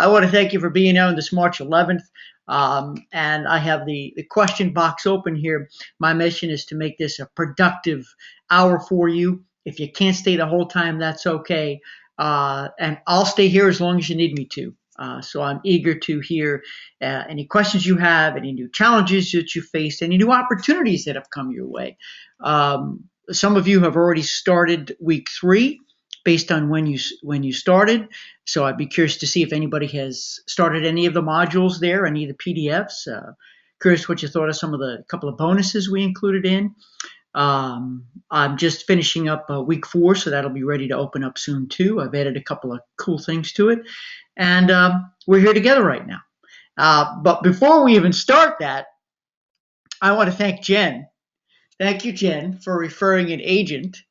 I want to thank you for being here on this March 11th. And I have the question box open here. My mission is to make this a productive hour for you. If you can't stay the whole time, that's okay. And I'll stay here as long as you need me to. So I'm eager to hear any questions you have, any new challenges that you faced, any new opportunities that have come your way. Some of you have already started week 3 based on when you started. So I'd be curious to see if anybody has started any of the modules there, any of the PDFs. Curious what you thought of some of the couple of bonuses we included in. I'm just finishing up week 4, so that'll be ready to open up soon too. I've added a couple of cool things to it, and we're here together right now. But before we even start that, I want to thank Jen. Thank you, Jen, for referring an agent.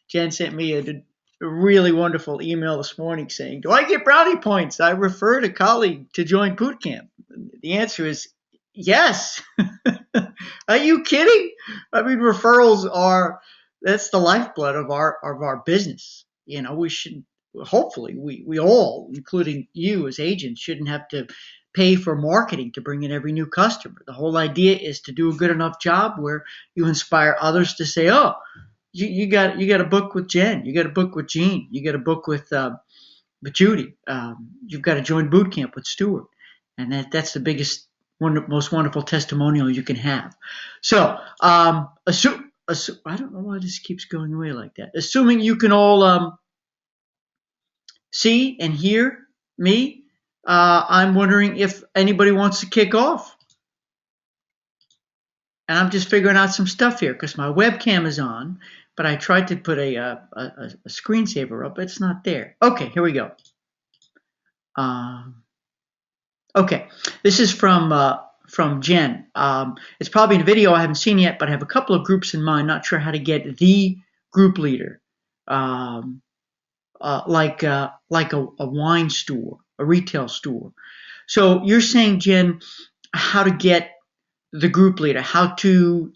Jen sent me a really wonderful email this morning saying, "Do I get brownie points? I referred a colleague to join boot camp." The answer is yes. Are you kidding? I mean, that's the lifeblood of our business. You know, we should hopefully we all, including you as agents, shouldn't have to pay for marketing to bring in every new customer. The whole idea is to do a good enough job where you inspire others to say, "Oh, you got a book with Jen. You got a book with Jean. You got a book with Judy. You've got to join boot camp with Stuart," and that's the biggest, most wonderful testimonial you can have. So, I don't know why this keeps going away like that. Assuming you can all see and hear me, I'm wondering if anybody wants to kick off. And I'm just figuring out some stuff here because my webcam is on, but I tried to put a screensaver up. It's not there. Okay, here we go. Okay, this is from Jen. It's probably in a video I haven't seen yet, but I have a couple of groups in mind. Not sure how to get the group leader, like a wine store, a retail store. So you're saying, Jen, how to get the group leader,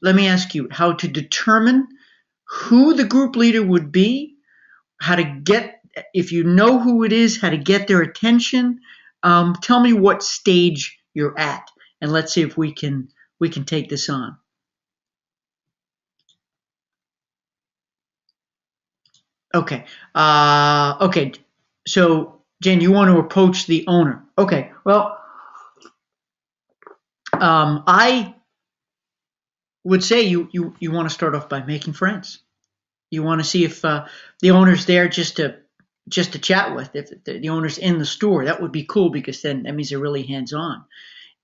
let me ask you, how to determine who the group leader would be, how to get, if you know who it is, how to get their attention. Tell me what stage you're at, and let's see if we can take this on. Okay. Okay. So, Jen, you want to approach the owner. Okay. Well, I would say you want to start off by making friends. You want to see if the owner's there just to chat with. If the owner's in the store, that would be cool because then that means they're really hands-on.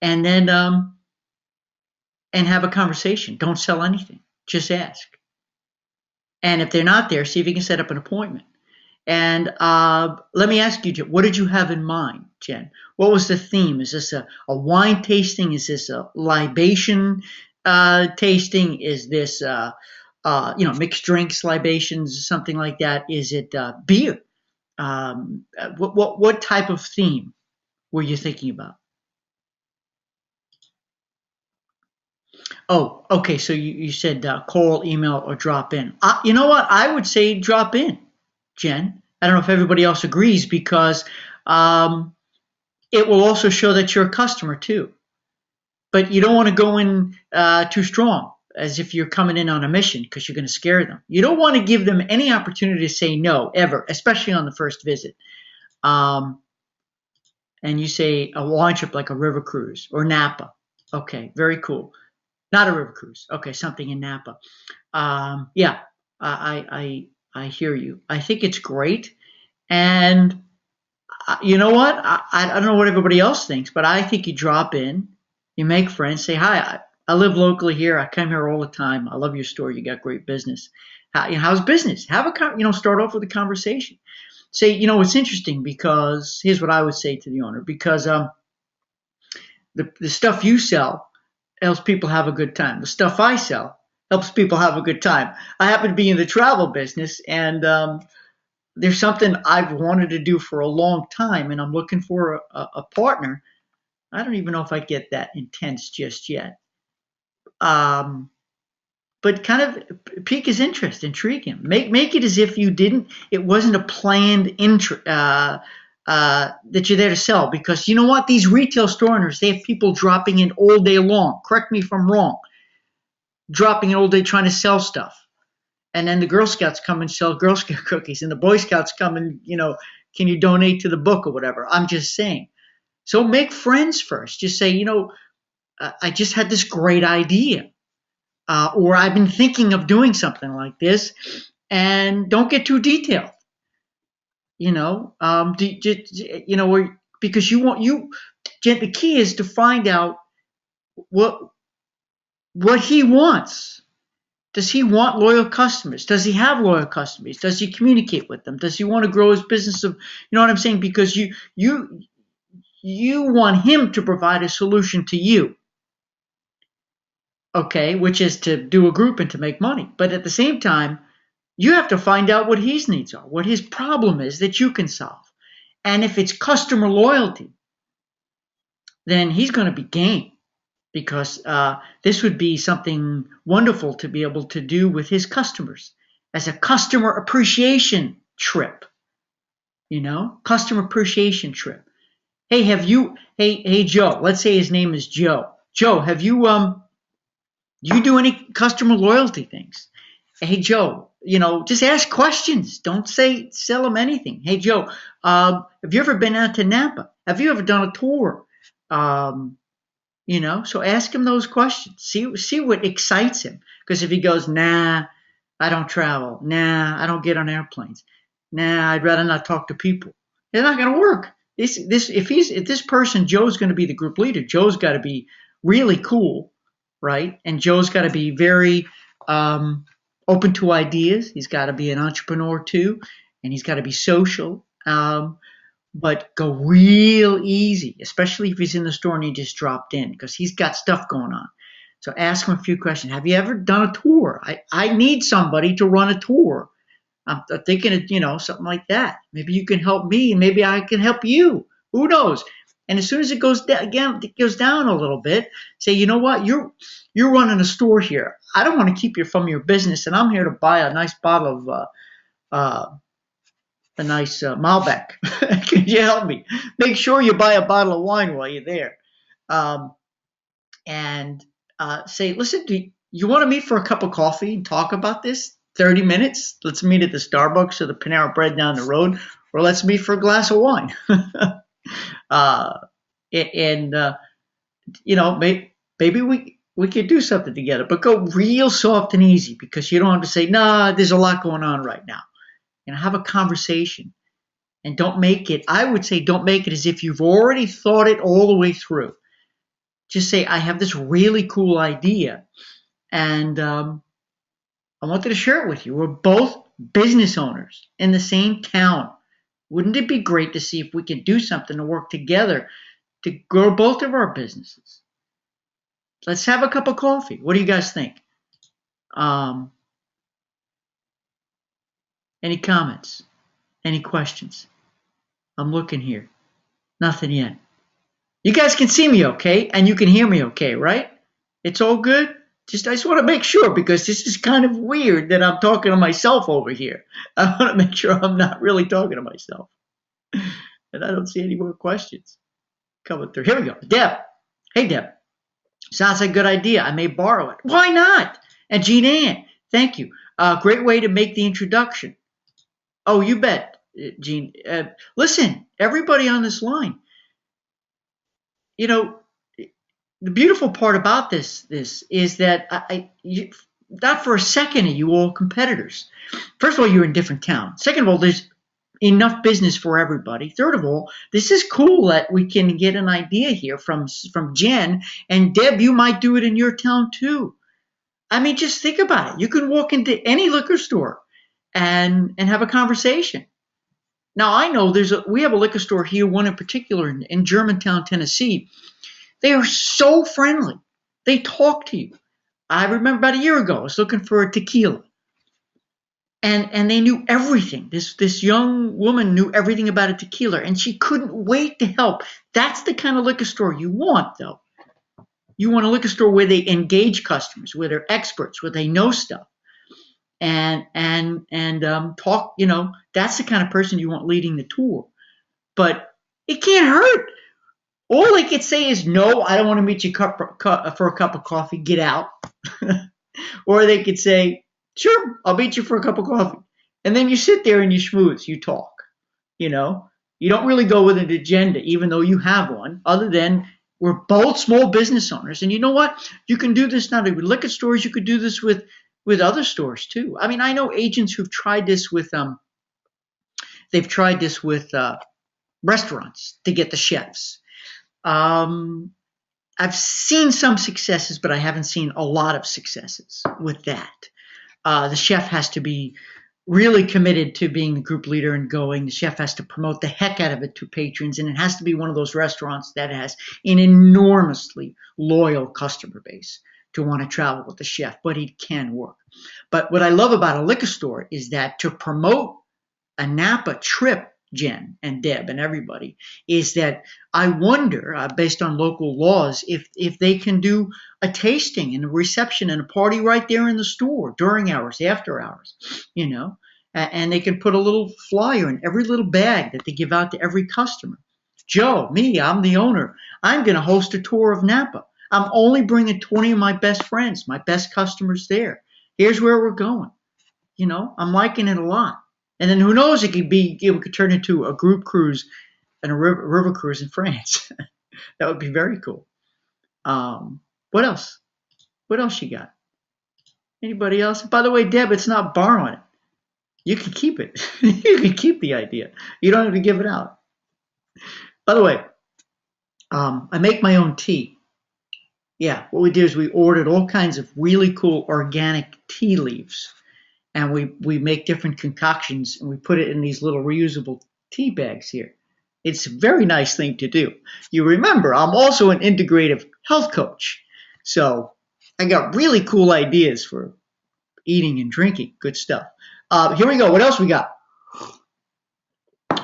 And then and have a conversation. Don't sell anything. Just ask. And if they're not there, see if you can set up an appointment. And let me ask you, what did you have in mind, Jen? What was the theme? Is this a wine tasting? Is this a libation tasting? Is this mixed drinks, libations, something like that? Is it beer? What type of theme were you thinking about? Oh, okay. So you said call, email, or drop in. You know what? I would say drop in, Jen. I don't know if everybody else agrees because it will also show that you're a customer too. But you don't want to go in too strong, as if you're coming in on a mission because you're going to scare them. You don't want to give them any opportunity to say no ever, especially on the first visit. And you say a wine trip like a river cruise or Napa. Okay, very cool. Not a river cruise. Okay, something in Napa. Yeah, I hear you. I think it's great. And you know what? I don't know what everybody else thinks, but I think you drop in, you make friends, say, "Hi, I live locally here. I come here all the time. I love your store. You got great business. How's business?" Start off with a conversation. Say, it's interesting because here's what I would say to the owner, because the stuff you sell helps people have a good time. The stuff I sell helps people have a good time. I happen to be in the travel business, and there's something I've wanted to do for a long time, and I'm looking for a partner. I don't even know if I get that intense just yet. But kind of pique his interest, intrigue him. Make it as if it wasn't a planned that you're there to sell, because you know what? These retail store owners, they have people dropping in all day long. Correct me if I'm wrong. Dropping in all day trying to sell stuff. And then the Girl Scouts come and sell Girl Scout cookies, and the Boy Scouts come and, can you donate to the book or whatever? I'm just saying. So make friends first. Just say, I just had this great idea, or I've been thinking of doing something like this, and don't get too detailed. Because the key is to find out what he wants. Does he want loyal customers? Does he have loyal customers? Does he communicate with them? Does he want to grow his business of, you know what I'm saying? Because you want him to provide a solution to you. Okay, which is to do a group and to make money. But at the same time, you have to find out what his needs are, what his problem is that you can solve. And if it's customer loyalty, then he's going to be game, because this would be something wonderful to be able to do with his customers as a customer appreciation trip. Customer appreciation trip. Hey, Joe, let's say his name is Joe. Joe, have you, you do any customer loyalty things? Hey, Joe, just ask questions. Don't sell them anything. Hey, Joe, have you ever been out to Napa? Have you ever done a tour? So ask him those questions. See what excites him. Because if he goes, nah, I don't travel. Nah, I don't get on airplanes. Nah, I'd rather not talk to people. It's not going to work. If this person, Joe's going to be the group leader, Joe's got to be really cool, right? And Joe's got to be very open to ideas. He's got to be an entrepreneur too, and he's got to be social. But go real easy, especially if he's in the store and he just dropped in, because he's got stuff going on. So ask him a few questions. Have you ever done a tour? I need somebody to run a tour. I'm thinking of, something like that. Maybe you can help me. Maybe I can help you. Who knows? And as soon as it goes down a little bit, say, you know what? You're running a store here. I don't want to keep you from your business, and I'm here to buy a nice bottle of a nice Malbec. Can you help me? Make sure you buy a bottle of wine while you're there. And say, listen, do you want to meet for a cup of coffee and talk about this? 30 minutes? Let's meet at the Starbucks or the Panera Bread down the road, or let's meet for a glass of wine. Maybe we could do something together, but go real soft and easy, because you don't have to say, nah, there's a lot going on right now. Have a conversation, and don't make it as if you've already thought it all the way through. Just say, I have this really cool idea, and I wanted to share it with you. We're both business owners in the same town. Wouldn't it be great to see if we could do something to work together to grow both of our businesses? Let's have a cup of coffee. What do you guys think? Any comments? Any questions? I'm looking here. Nothing yet. You guys can see me okay, and you can hear me okay, right? It's all good? I just want to make sure, because this is kind of weird that I'm talking to myself over here. I want to make sure I'm not really talking to myself. And I don't see any more questions coming through. Here we go. Deb. Hey, Deb. Sounds like a good idea. I may borrow it. Why not? And Jean Ann, thank you. Great way to make the introduction. Oh, you bet, Jean. Listen, everybody on this line, the beautiful part about this is that not for a second are you all competitors. First of all, you're in different towns. Second of all, there's enough business for everybody. Third of all, this is cool that we can get an idea here from Jen. And Deb, you might do it in your town too. I mean, just think about it. You can walk into any liquor store and have a conversation. Now, I know we have a liquor store here, one in particular in Germantown, Tennessee. They are so friendly. They talk to you. I remember about a year ago, I was looking for a tequila. And they knew everything. This young woman knew everything about a tequila, and she couldn't wait to help. That's the kind of liquor store you want, though. You want a liquor store where they engage customers, where they're experts, where they know stuff, and talk. That's the kind of person you want leading the tour. but it can't hurt. All they could say is, no, I don't want to meet you for a cup of coffee, get out. Or they could say, sure, I'll meet you for a cup of coffee. And then you sit there and you schmooze, you talk, you know. You don't really go with an agenda, even though you have one, other than we're both small business owners. And you know what? You can do this not only with liquor stores, you could do this with other stores too. I mean, I know agents who've tried this with they've tried this with restaurants to get the chefs. I've seen some successes, but I haven't seen a lot of successes with that. The chef has to be really committed to being the group leader and going. The chef has to promote the heck out of it to patrons, and it has to be one of those restaurants that has an enormously loyal customer base to want to travel with the chef, but it can work. But what I love about a liquor store is that to promote a Napa trip, Jen and Deb and everybody, is that I wonder, based on local laws, if they can do a tasting and a reception and a party right there in the store during hours, after hours, you know, and they can put a little flyer in every little bag that they give out to every customer. Joe, me, I'm the owner. I'm going to host a tour of Napa. I'm only bringing 20 of my best friends, my best customers there. Here's where we're going. You know, I'm liking it a lot. And then who knows, it could turn into a group cruise and a river cruise in France. That would be very cool. What else? What else you got? Anybody else? By the way, Deb, it's not borrowing it. You can keep it. You can keep the idea. You don't have to give it out. By the way, I make my own tea. Yeah, what we did is we ordered all kinds of really cool organic tea leaves. And we make different concoctions and we put it in these little reusable tea bags here. It's a very nice thing to do. You remember, I'm also an integrative health coach. So I got really cool ideas for eating and drinking. Good stuff. Here we go. What else we got?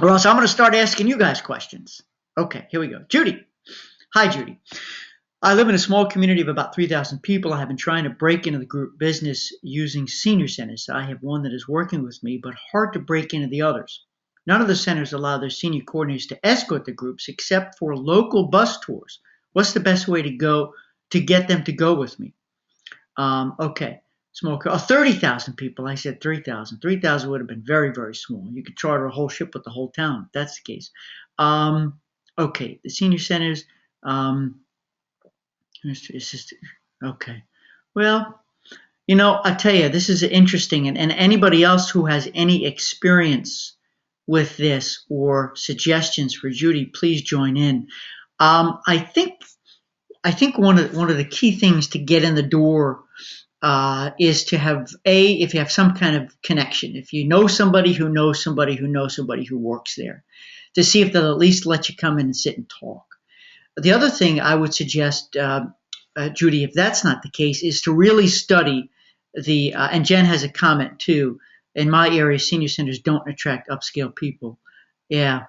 Or else I'm going to start asking you guys questions. Okay, here we go. Judy. Hi, Judy. I live in a small community of about 3,000 people. I have been trying to break into the group business using senior centers. I have one that is working with me, but hard to break into the others. None of the centers allow their senior coordinators to escort the groups except for local bus tours. What's the best way to get them to go with me? Okay, small, 30,000 people. I said 3,000. 3,000 would have been very, very small. You could charter a whole ship with the whole town if that's the case. Okay, the senior centers. It's just, okay. Well, you know, I tell you, this is interesting. And anybody else who has any experience with this or suggestions for Judy, please join in. I think one of the key things to get in the door is to have if you have some kind of connection, if you know somebody who knows somebody who knows somebody who works there, to see if they'll at least let you come in and sit and talk. The other thing I would suggest, Judy, if that's not the case, is to really study and Jen has a comment too, in my area, senior centers don't attract upscale people. Yeah.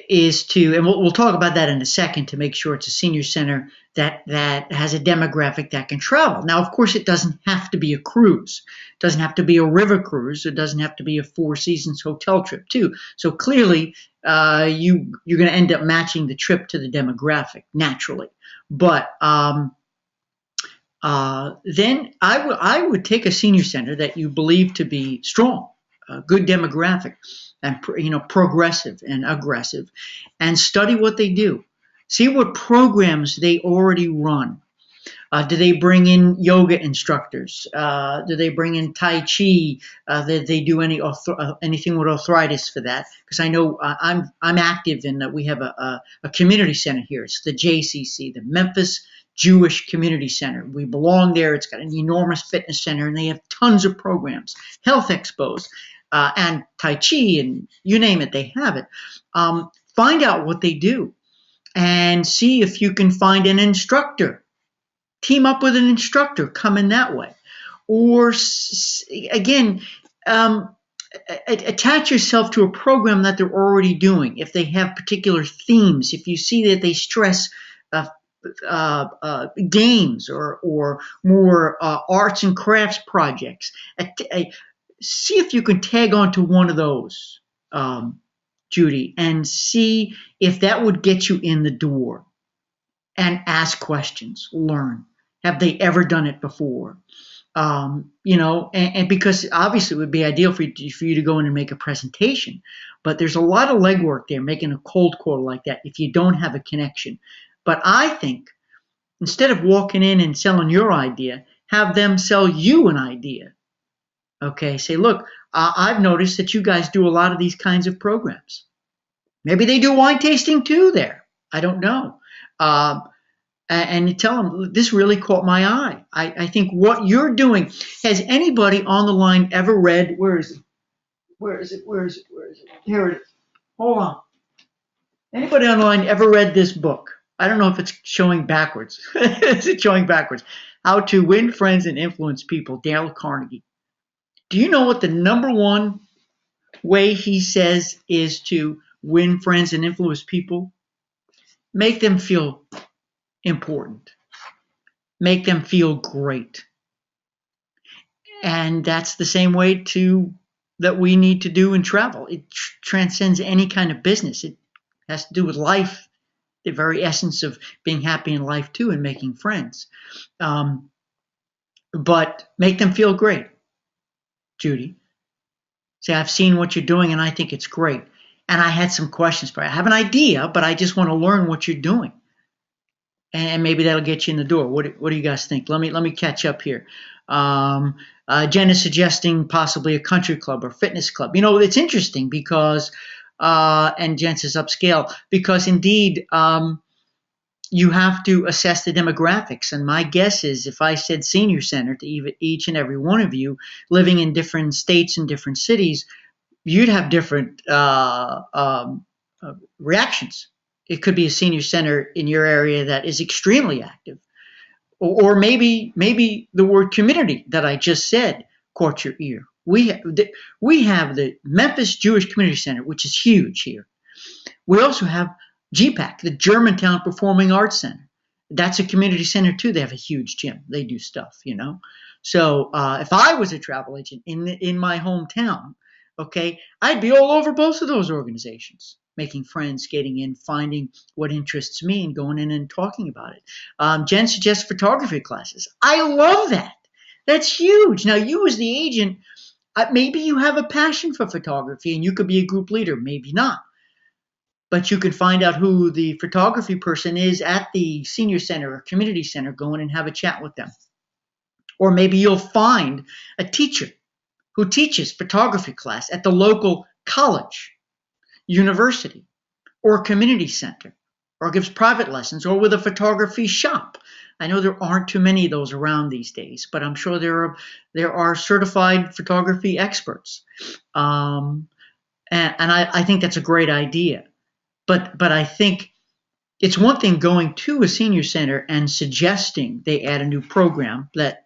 Is to, and we'll talk about that in a second, to make sure it's a senior center that has a demographic that can travel. Now, of course, it doesn't have to be a cruise. It doesn't have to be a river cruise. It doesn't have to be a Four Seasons hotel trip too. So clearly, you're going to end up matching the trip to the demographic naturally. But then I would take a senior center that you believe to be strong, good demographic, and progressive and aggressive, and study what they do. See what programs they already run. Do they bring in yoga instructors? Do they bring in Tai Chi? Do they do anything with arthritis for that? Because I know I'm active in that. We have a community center here. It's the JCC, the Memphis Jewish Community Center. We belong there. It's got an enormous fitness center, and they have tons of programs, health expos, and Tai Chi, and you name it, they have it. Find out what they do and see if you can find an instructor. Team up with an instructor, come in that way. Or again, attach yourself to a program that they're already doing. If they have particular themes, if you see that they stress games or more arts and crafts projects, see if you can tag on to one of those. Judy, and see if that would get you in the door and ask questions, learn. Have they ever done it before? And because obviously it would be ideal for you to go in and make a presentation, but there's a lot of legwork there making a cold call like that if you don't have a connection. But I think instead of walking in and selling your idea, have them sell you an idea. Okay, say, look, I've noticed that you guys do a lot of these kinds of programs. Maybe they do wine tasting too there. I don't know. And you tell them, this really caught my eye. I think what you're doing, has anybody on the line ever read, where is it? Where is it? Where is it? Where is it? Here it is. Hold on. Anybody on the line ever read this book? I don't know if it's showing backwards. Is it showing backwards? How to Win Friends and Influence People, Dale Carnegie. Do you know what the number one way he says is to win friends and influence people? Make them feel important. Make them feel great. And that's the same way that we need to do in travel. It transcends any kind of business. It has to do with life, the very essence of being happy in life too, and making friends. But make them feel great, Judy. Say, I've seen what you're doing and I think it's great. And I had some questions for you. I have an idea, but I just want to learn what you're doing. And maybe that'll get you in the door. What do you guys think? Let me catch up here. Jen is suggesting possibly a country club or fitness club. It's interesting because, and Jen says upscale, because indeed you have to assess the demographics. And my guess is if I said senior center to each and every one of you living in different states and different cities, you'd have different reactions. It could be a senior center in your area that is extremely active. Or maybe the word community that I just said caught your ear. We have the Memphis Jewish Community Center, which is huge here. We also have GPAC, the Germantown Performing Arts Center. That's a community center too. They have a huge gym. They do stuff, So if I was a travel agent in my hometown, okay, I'd be all over both of those organizations, making friends, getting in, finding what interests me, and going in and talking about it. Jen suggests photography classes. I love that. That's huge. Now, you as the agent, maybe you have a passion for photography and you could be a group leader, maybe not. But you can find out who the photography person is at the senior center or community center, go in and have a chat with them. Or maybe you'll find a teacher who teaches photography class at the local college, university, or community center, or gives private lessons, or with a photography shop. I know there aren't too many of those around these days, but I'm sure there are certified photography experts. And I think that's a great idea. But I think it's one thing going to a senior center and suggesting they add a new program that,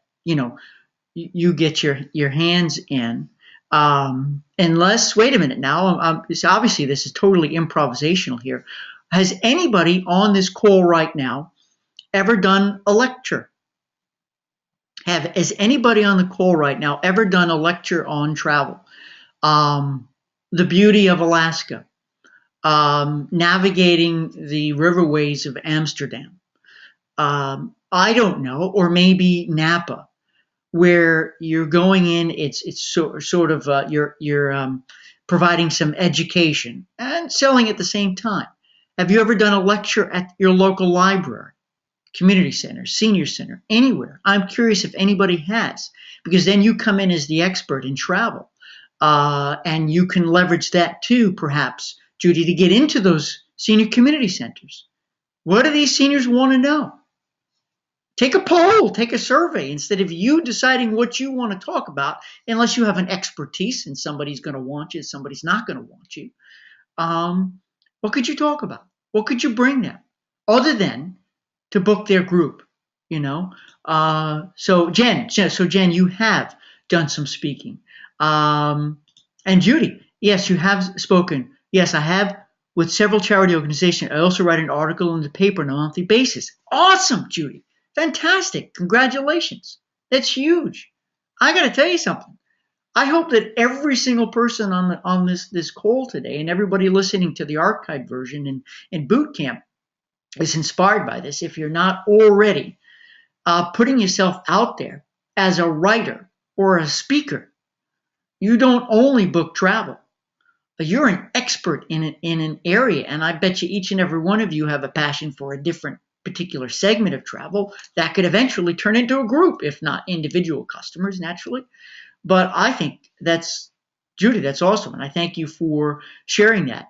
you get your hands in. Unless, wait a minute now, obviously this is totally improvisational here. Has anybody on this call right now ever done a lecture? Has anybody on the call right now ever done a lecture on travel? The beauty of Alaska, navigating the riverways of Amsterdam. I don't know, or maybe Napa, where you're going in, it's sort of you're providing some education and selling at the same time. Have you ever done a lecture at your local library, community center, senior center, anywhere? I'm curious if anybody has, because then you come in as the expert in travel, and you can leverage that too, perhaps, Judy, to get into those senior community centers. What do these seniors want to know? Take a poll, take a survey, instead of you deciding what you want to talk about, unless you have an expertise and somebody's going to want you, somebody's not going to want you. What could you talk about? What could you bring them other than to book their group? So Jen, you have done some speaking. And Judy, yes, you have spoken. Yes, I have with several charity organizations. I also write an article in the paper on a monthly basis. Awesome, Judy. Fantastic. Congratulations. That's huge. I got to tell you something. I hope that every single person on this call today, and everybody listening to the archived version in boot camp, is inspired by this. If you're not already putting yourself out there as a writer or a speaker, you don't only book travel. You're an expert in an area, and I bet you each and every one of you have a passion for a different particular segment of travel that could eventually turn into a group, if not individual customers, naturally. But I think that's, Judy, that's awesome, and I thank you for sharing that.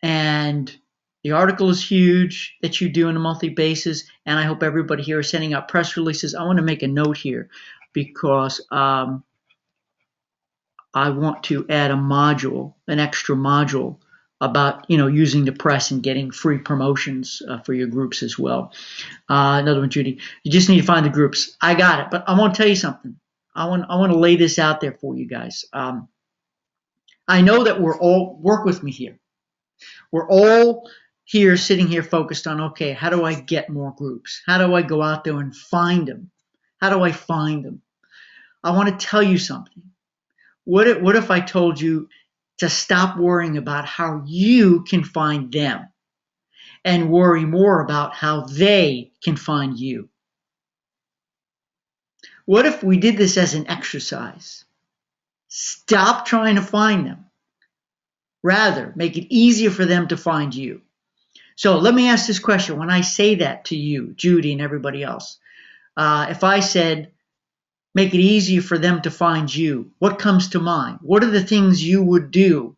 And the article is huge that you do on a monthly basis, and I hope everybody here is sending out press releases. I want to make a note here because I want to add a module, an extra module about using the press and getting free promotions for your groups as well. Another one, Judy. You just need to find the groups. I got it, but I want to tell you something. I want to lay this out there for you guys. I know that we're all, work with me here. We're all here, sitting here focused on, okay, how do I get more groups? How do I go out there and find them? How do I find them? I want to tell you something. What if I told you to stop worrying about how you can find them and worry more about how they can find you? What if we did this as an exercise? Stop trying to find them. Rather, make it easier for them to find you. So let me ask this question. When I say that to you, Judy, and everybody else, if I said, make it easier for them to find you, what comes to mind? What are the things you would do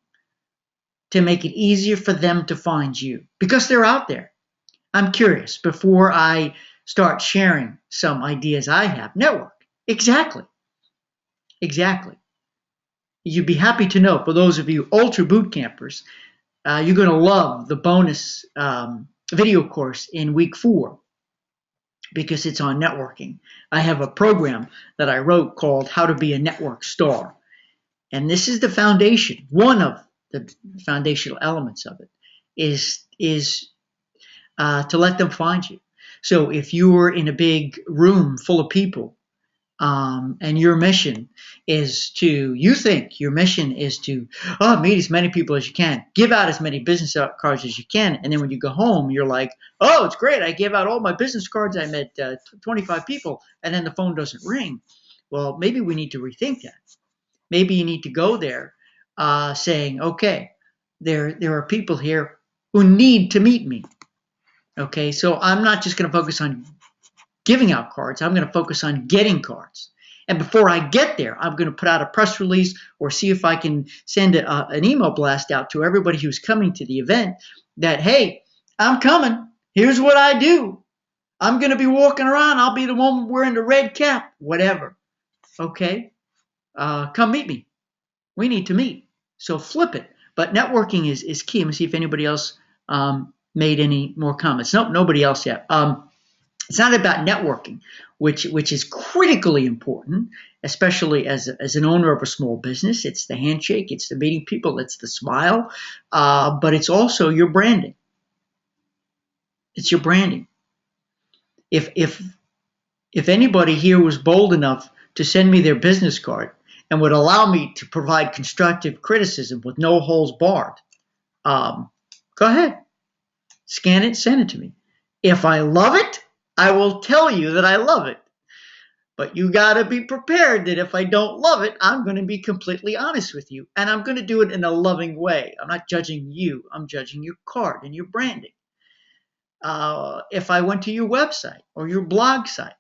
to make it easier for them to find you? Because they're out there. I'm curious, before I start sharing some ideas I have. Network. Exactly. You'd be happy to know, for those of you ultra boot campers, you're going to love the bonus video course in week 4 because it's on networking. I have a program that I wrote called How to Be a Network Star. And this is the foundation. One of the foundational elements of it is to let them find you. So if you're in a big room full of people, and your mission is to, meet as many people as you can, give out as many business cards as you can, and then when you go home, you're like, oh, it's great, I gave out all my business cards, I met 25 people, and then the phone doesn't ring. Well, maybe we need to rethink that. Maybe you need to go there saying, okay, there are people here who need to meet me. Okay, so I'm not just going to focus on giving out cards. I'm going to focus on getting cards. And before I get there, I'm going to put out a press release or see if I can send an email blast out to everybody who's coming to the event that, hey, I'm coming. Here's what I do. I'm going to be walking around. I'll be the one wearing the red cap, whatever. Okay, come meet me. We need to meet. So flip it. But networking is key. Let me see if anybody else made any more comments. Nope, nobody else yet. It's not about networking, which is critically important, especially as an owner of a small business. It's the handshake, it's the meeting people, it's the smile, but it's also your branding. It's your branding. If anybody here was bold enough to send me their business card and would allow me to provide constructive criticism with no holes barred, go ahead, scan it, send it to me. If I love it, I will tell you that I love it. But you got to be prepared that if I don't love it, I'm going to be completely honest with you. And I'm going to do it in a loving way. I'm not judging you. I'm judging your card and your branding. If I went to your website or your blog site,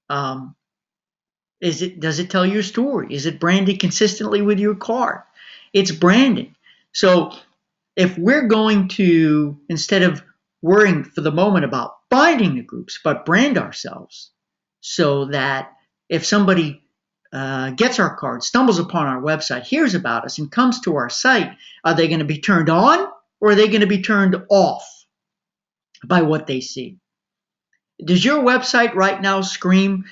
does it tell your story? Is it branded consistently with your card? It's branding. So if we're going to, instead of worrying for the moment about finding the groups, but brand ourselves so that if somebody gets our card, stumbles upon our website, hears about us, and comes to our site, are they going to be turned on or are they going to be turned off by what they see? Does your website right now scream,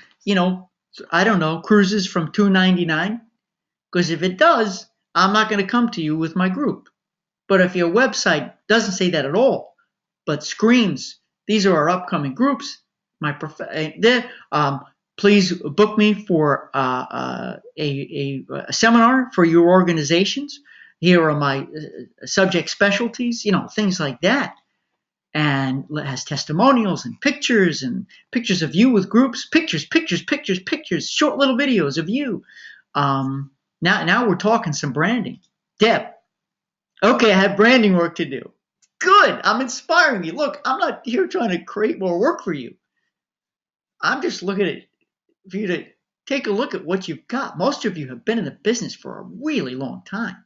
I don't know, cruises from $2.99? Because if it does, I'm not going to come to you with my group. But if your website doesn't say that at all, but screams, these are our upcoming groups, please book me for a seminar for your organizations. Here are my subject specialties, things like that. And it has testimonials and pictures of you with groups, pictures, short little videos of you. Now we're talking some branding. Deb, okay, I have branding work to do. Good, I'm inspiring you. Look, I'm not here trying to create more work for you. I'm just looking at for you to take a look at what you've got. Most of you have been in the business for a really long time.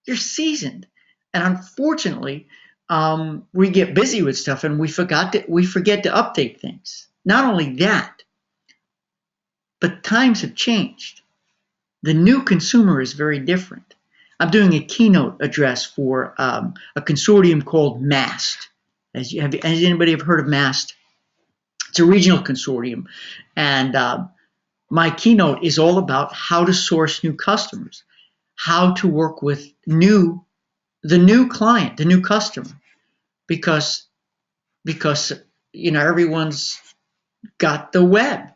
You're seasoned. And unfortunately, we get busy with stuff and we forget to update things. Not only that, but times have changed. The new consumer is very different. I'm doing a keynote address for a consortium called MAST. Has anybody ever heard of MAST? It's a regional consortium. And my keynote is all about how to source new customers, how to work with the new client, the new customer, because everyone's got the web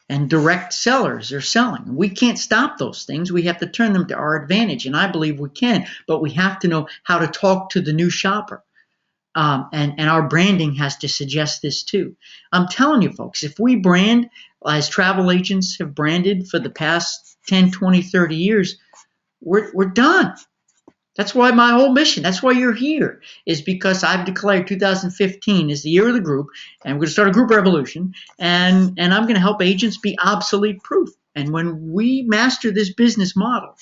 and direct sellers are selling. We can't stop those things. We have to turn them to our advantage, and I believe we can, but we have to know how to talk to the new shopper. And our branding has to suggest this too. I'm telling you, folks, if we brand as travel agents have branded for the past 10, 20, 30 years, we're done. That's why my whole mission, that's why you're here, is because I've declared 2015 is the year of the group, and we're going to start a group revolution, and I'm going to help agents be obsolete proof. And when we master this business model,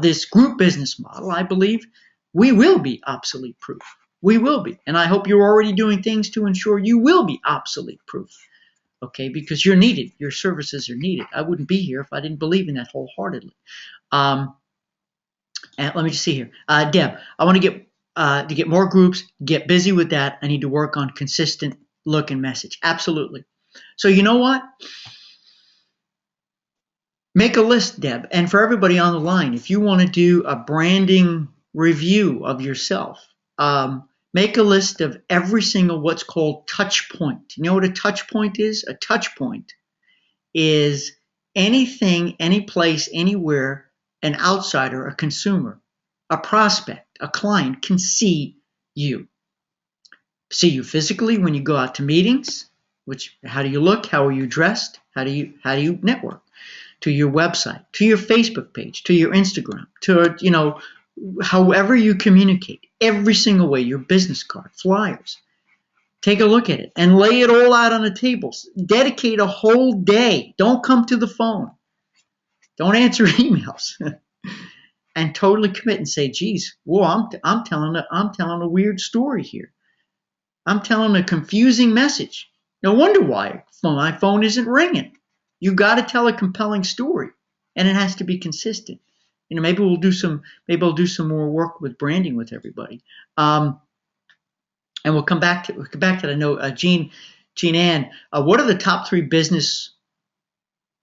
this group business model, I believe we will be obsolete proof. We will be. And I hope you're already doing things to ensure you will be obsolete proof. Okay, because you're needed. Your services are needed. I wouldn't be here if I didn't believe in that wholeheartedly. And let me just see here. Deb, I want to get more groups, get busy with that. I need to work on consistent look and message. Absolutely. So you know what? Make a list, Deb. And for everybody on the line, if you want to do a branding review of yourself, make a list of every single what's called touch point. You know what a touch point is? A touch point is anything, any place, anywhere an outsider, a consumer, a prospect, a client can see you. See you physically when you go out to meetings, how do you look? How are you dressed? How do you network? To your website, to your Facebook page, to your Instagram, to, however you communicate, every single way, your business card, flyers. Take a look at it and lay it all out on the tables. Dedicate a whole day. Don't come to the phone. Don't answer emails. And totally commit and say, geez, whoa, I'm telling a weird story here. I'm telling a confusing message. No wonder why my phone isn't ringing. You got to tell a compelling story, and it has to be consistent. Maybe I'll do some more work with branding with everybody. And we'll come back to that. I know Jean Ann, what are the top 3 business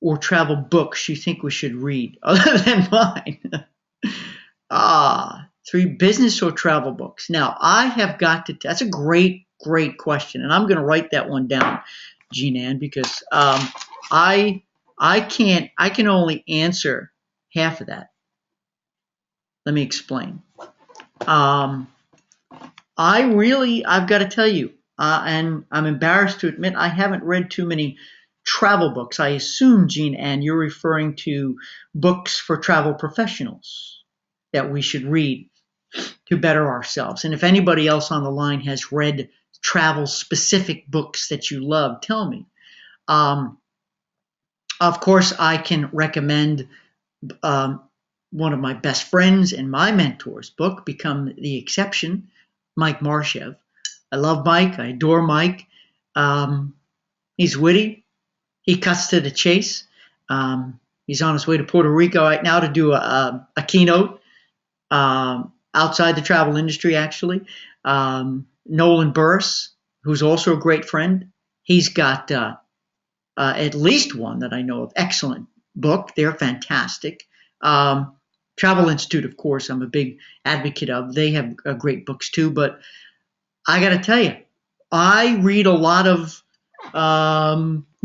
or travel books you think we should read other than mine? 3 business or travel books. Now I have got to. That's a great question, and I'm going to write that one down, Jean Ann, because I can only answer half of that. Let me explain. I've got to tell you, and I'm embarrassed to admit I haven't read too many travel books. I assume, Jean Ann, you're referring to books for travel professionals that we should read to better ourselves. And if anybody else on the line has read travel specific books that you love, tell me. Of course, I can recommend one of my best friends and my mentor's book, Become the Exception, Mike Marshev. I love Mike. I adore Mike. He's witty. He cuts to the chase. He's on his way to Puerto Rico right now to do a keynote outside the travel industry, actually. Nolan Burris, who's also a great friend, he's got at least one that I know of. Excellent book. They're fantastic. Travel Institute, of course, I'm a big advocate of. They have great books too. But I got to tell you, I read a lot of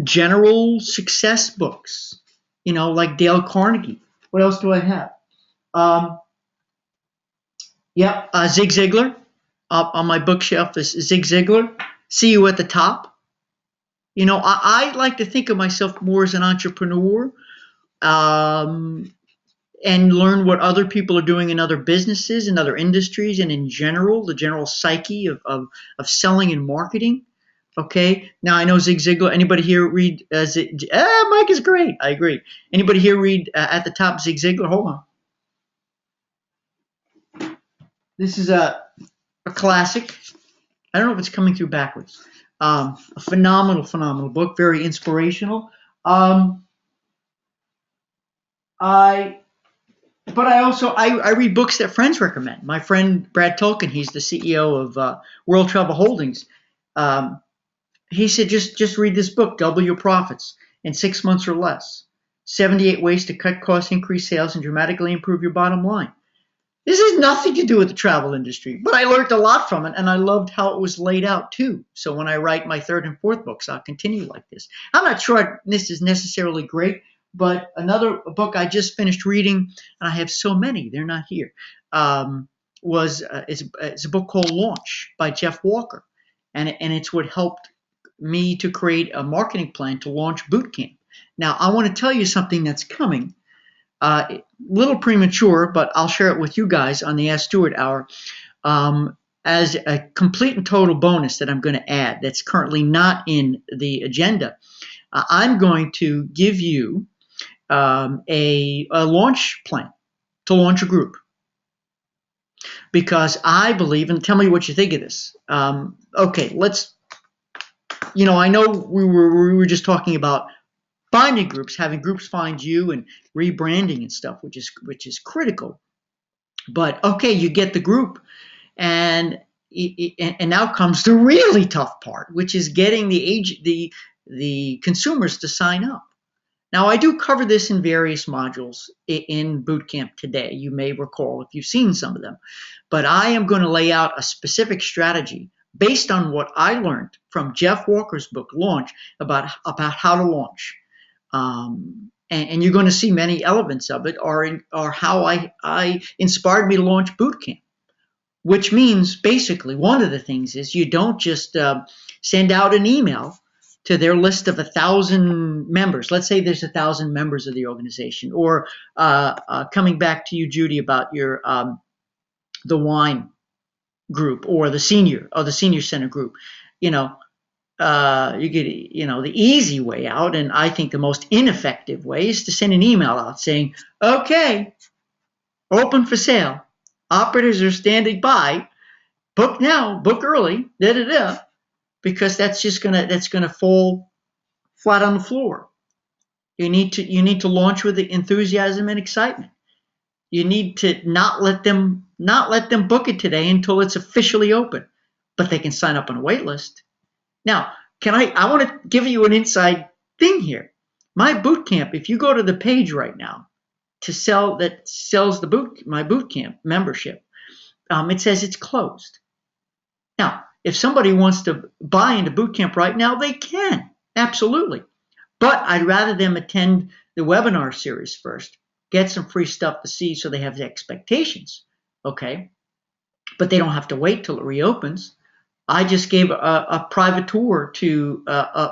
general success books, like Dale Carnegie. What else do I have? Um, Zig Ziglar. Up on my bookshelf is Zig Ziglar. See You at the Top. I like to think of myself more as an entrepreneur, um, and learn what other people are doing in other businesses and other industries, and in general, the general psyche of selling and marketing. Okay. Now I know Zig Ziglar. Anybody here read Mike is great. I agree. Anybody here read at the top Zig Ziglar? Hold on. This is a classic. I don't know if it's coming through backwards. A phenomenal book, very inspirational. Um, I but I also I read books that friends recommend. My friend Brad Tolkien, he's the CEO of World Travel Holdings. Um, he said just read this book, Double Your Profits in 6 months or less. 78 ways to cut costs, increase sales, and dramatically improve your bottom line. This has nothing to do with the travel industry, but I learned a lot from it, and I loved how it was laid out too. So when I write my third and fourth books, I'll continue like this. I'm not sure this is necessarily great, but another book I just finished reading, and I have so many, they're not here, it's a book called Launch by Jeff Walker, and it's what helped me to create a marketing plan to launch boot camp. Now, I want to tell you something that's coming. Little premature, but I'll share it with you guys on the Ask Stuart Hour as a complete and total bonus that I'm going to add that's currently not in the agenda. I'm going to give you a launch plan to launch a group, because I believe, and tell me what you think of this. Okay, I know we were just talking about finding groups, having groups find you, and rebranding and stuff, which is critical. But okay, you get the group, and now comes the really tough part, which is getting the consumers to sign up. Now, I do cover this in various modules in Bootcamp today. You may recall if you've seen some of them, but I am going to lay out a specific strategy based on what I learned from Jeff Walker's book Launch about how to launch. And you're going to see many elements of it are how I inspired me to launch Bootcamp, which means basically one of the things is you don't just send out an email to their list of 1,000 members. Let's say there's 1,000 members of the organization, or coming back to you, Judy, about your the wine group or the senior center group. You get, the easy way out, and I think the most ineffective way is to send an email out saying, okay, open for sale. Operators are standing by. Book now, book early, because that's gonna fall flat on the floor. You need to launch with the enthusiasm and excitement. You need to not let them book it today until it's officially open, but they can sign up on a wait list. Now, I want to give you an inside thing here. My boot camp, if you go to the page right now that sells my boot camp membership, it says it's closed. Now, if somebody wants to buy into boot camp right now, they can, absolutely. But I'd rather them attend the webinar series first, get some free stuff to see so they have the expectations, okay? But they don't have to wait till it reopens. I just gave a private tour to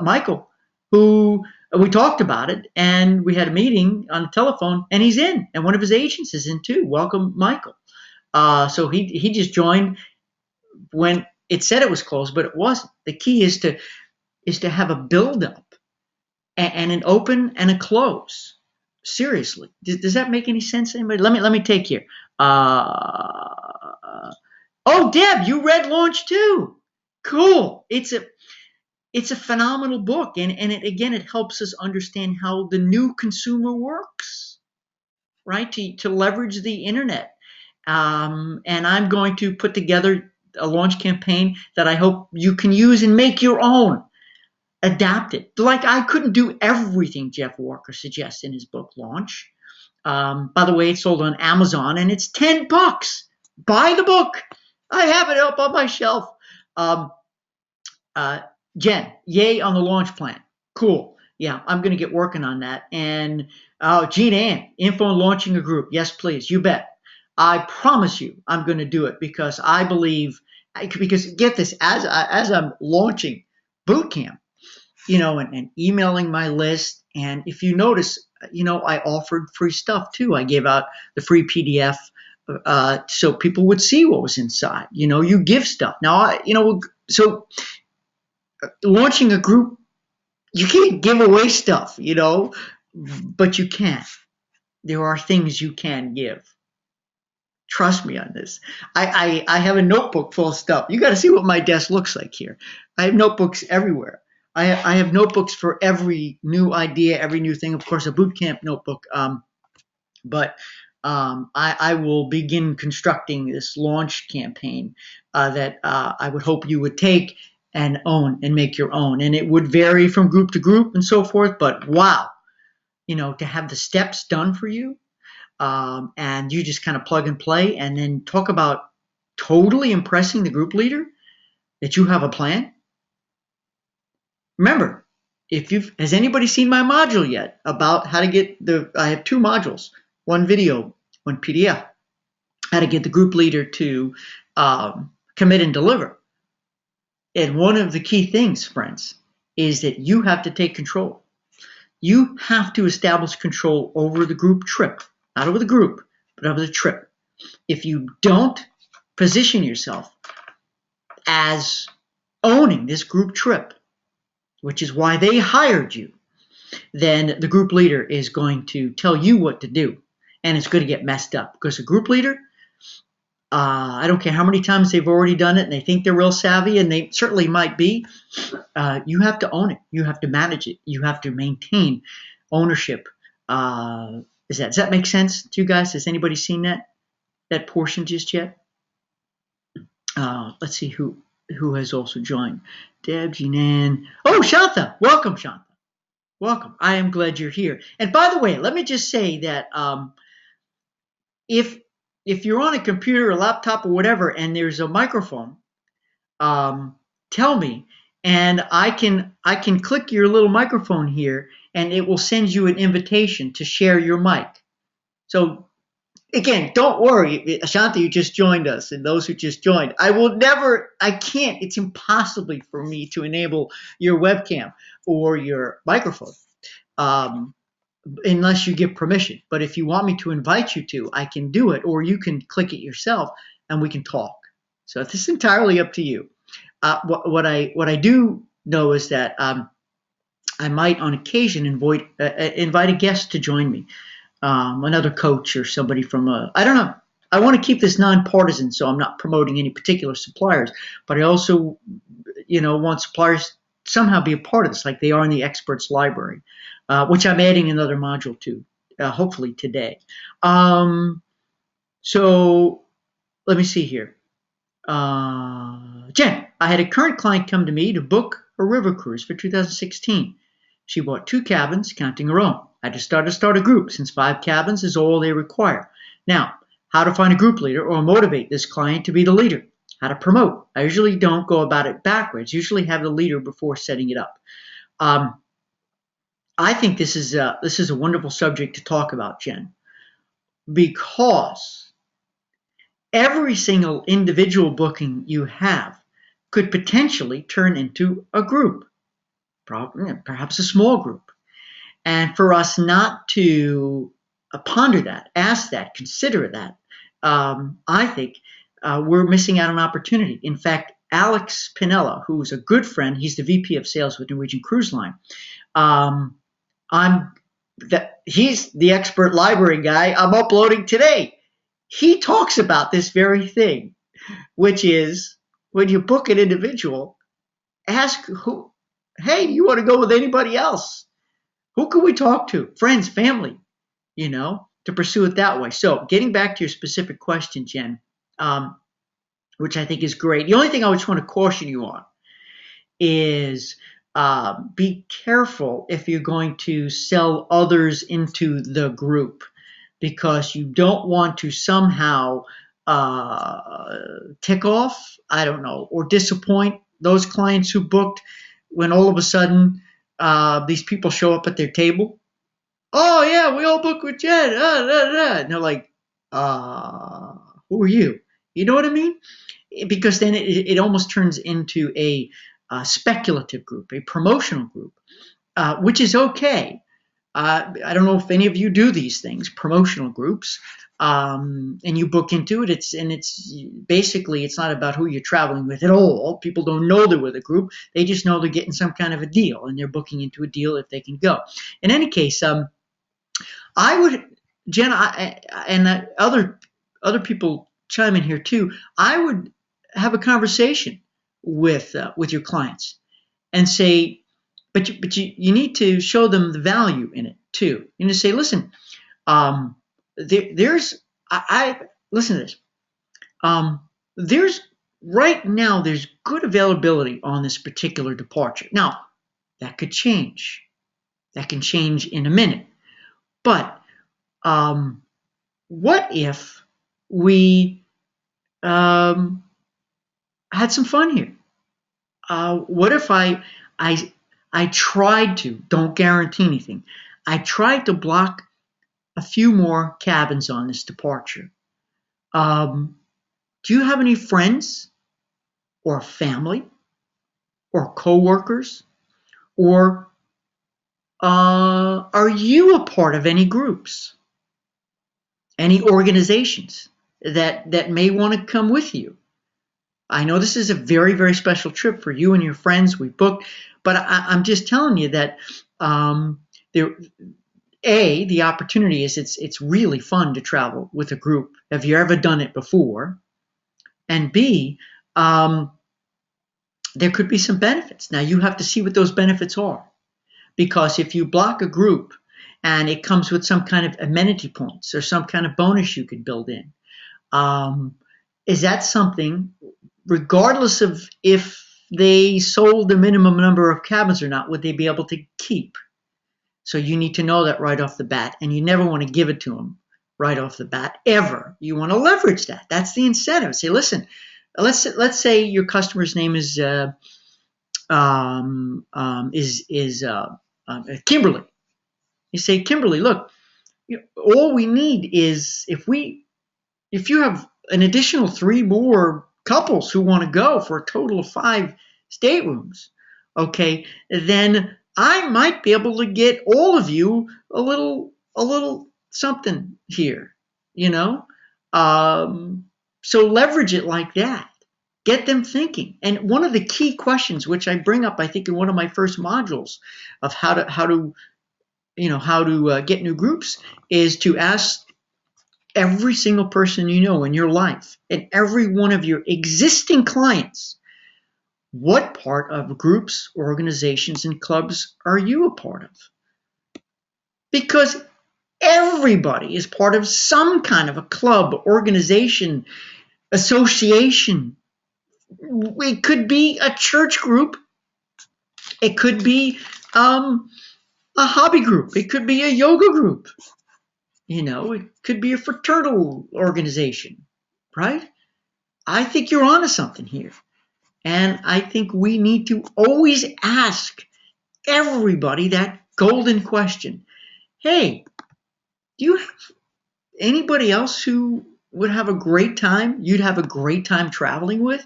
Michael, who we talked about it, and we had a meeting on the telephone, and he's in, and one of his agents is in too. Welcome, Michael. So he just joined when it said it was closed, but it wasn't. The key is to have a build up and an open and a close. Seriously, does that make any sense to anybody? Let me take here. Oh, Deb, you read Launch too. Cool. It's a phenomenal book, and it helps us understand how the new consumer works, right? To leverage the internet. And I'm going to put together a launch campaign that I hope you can use and make your own. Adapt it. Like, I couldn't do everything Jeff Walker suggests in his book Launch. By the way, it's sold on Amazon, and it's $10. Buy the book. I have it up on my shelf. Jen, yay on the launch plan. Cool. Yeah, I'm going to get working on that. And Jean Ann, info on launching a group. Yes, please. You bet. I promise you, I'm going to do it because I believe. Because get this, as I'm launching boot camp, and emailing my list, and if you notice, I offered free stuff too. I gave out the free PDF. So people would see what was inside. You give stuff now. So launching a group, you can't give away stuff, but you can. There are things you can give. Trust me on this. I have a notebook full of stuff. You got to see what my desk looks like here. I have notebooks everywhere. I have notebooks for every new idea, every new thing. Of course, a boot camp notebook. But I will begin constructing this launch campaign that I would hope you would take and own and make your own. And it would vary from group to group and so forth. But wow, to have the steps done for you, and you just kind of plug and play, and then talk about totally impressing the group leader that you have a plan. Remember, has anybody seen my module yet about how to get I have 2 modules, one video, one PDF, how to get the group leader to commit and deliver. And one of the key things, friends, is that you have to take control. You have to establish control over the group trip, not over the group, but over the trip. If you don't position yourself as owning this group trip, which is why they hired you, then the group leader is going to tell you what to do, and it's going to get messed up because a group leader, I don't care how many times they've already done it and they think they're real savvy, and they certainly might be. You have to own it. You have to manage it. You have to maintain ownership. Does that make sense to you guys? Has anybody seen that portion just yet? Let's see who has also joined. Deb, Jean. Oh, Shantha. Welcome, Shantha. Welcome. I am glad you're here. And by the way, let me just say that if you're on a computer or laptop or whatever and there's a microphone, tell me, and I can click your little microphone here and it will send you an invitation to share your mic. So again, don't worry, Ashanti, you just joined us, and those who just joined. I can't, it's impossible for me to enable your webcam or your microphone unless you give permission. But if you want me to invite you to, I can do it, or you can click it yourself and we can talk. So this is entirely up to you. What I do know is that I might on occasion invite a guest to join me. Another coach or somebody from I don't know. I want to keep this nonpartisan, so I'm not promoting any particular suppliers, but I also, want suppliers to somehow be a part of this, like they are in the experts library, which I'm adding another module to, hopefully today. So let me see here. Jen, I had a current client come to me to book a river cruise for 2016. She bought 2 cabins, counting her own. I just started to start a group since 5 cabins is all they require. Now, how to find a group leader or motivate this client to be the leader? How to promote? I usually don't go about it backwards. Usually have the leader before setting it up. I think this is a wonderful subject to talk about, Jen, because every single individual booking you have could potentially turn into a group, perhaps a small group. And for us not to ponder that, ask that, consider that, I think we're missing out on opportunity. In fact, Alex Pinella, who's a good friend, he's the VP of Sales with Norwegian Cruise Line. He's the expert library guy I'm uploading today. He talks about this very thing, which is when you book an individual, ask who, hey, you want to go with anybody else? Who can we talk to? Friends, family, to pursue it that way. So getting back to your specific question, Jen, which I think is great. The only thing I just want to caution you on is be careful if you're going to sell others into the group, because you don't want to somehow tick off, I don't know, or disappoint those clients who booked when all of a sudden these people show up at their table. Oh yeah, we all book with Jen. And they're like, who are you? You know what I mean? Because then it almost turns into a speculative group, a promotional group, which is okay. I don't know if any of you do these things, promotional groups, and you book into it. It's basically, it's not about who you're traveling with at all. People don't know they're with a group. They just know they're getting some kind of a deal, and they're booking into a deal if they can go. In any case, I would, Jen, and other people chime in here too. I would have a conversation with your clients and say, but you need to show them the value in it too. You need to say, listen, there's I listen to this. There's right now there's good availability on this particular departure. Now that could change. That can change in a minute. But what if we had some fun here? What if I tried to, don't guarantee anything, I tried to block a few more cabins on this departure. Do you have any friends or family or coworkers, or are you a part of any groups, any organizations that may want to come with you? I know this is a very, very special trip for you and your friends we booked, but I'm just telling you that the opportunity is it's really fun to travel with a group. Have you ever done it before? And B, there could be some benefits. Now you have to see what those benefits are, because if you block a group and it comes with some kind of amenity points or some kind of bonus you could build in, is that something, regardless of if they sold the minimum number of cabins or not, would they be able to keep? So you need to know that right off the bat, and you never want to give it to them right off the bat, ever. You want to leverage that. That's the incentive. Say, listen, let's say your customer's name is Kimberly. You say, Kimberly, look, all we need is if you have an additional 3 more couples who want to go for a total of 5 staterooms, okay, then I might be able to get all of you a little something here, you know. So leverage it like that. Get them thinking. And one of the key questions, which I bring up, I think, in one of my first modules of how to get new groups, is to ask every single person you know in your life and every one of your existing clients, what part of groups, organizations, and clubs are you a part of? Because everybody is part of some kind of a club, organization, association. It could be a church group. It could be a hobby group. It could be a yoga group. It could be a fraternal organization, right? I think you're onto something here. And I think we need to always ask everybody that golden question. Hey, do you have anybody else who would have a great time, you'd have a great time traveling with?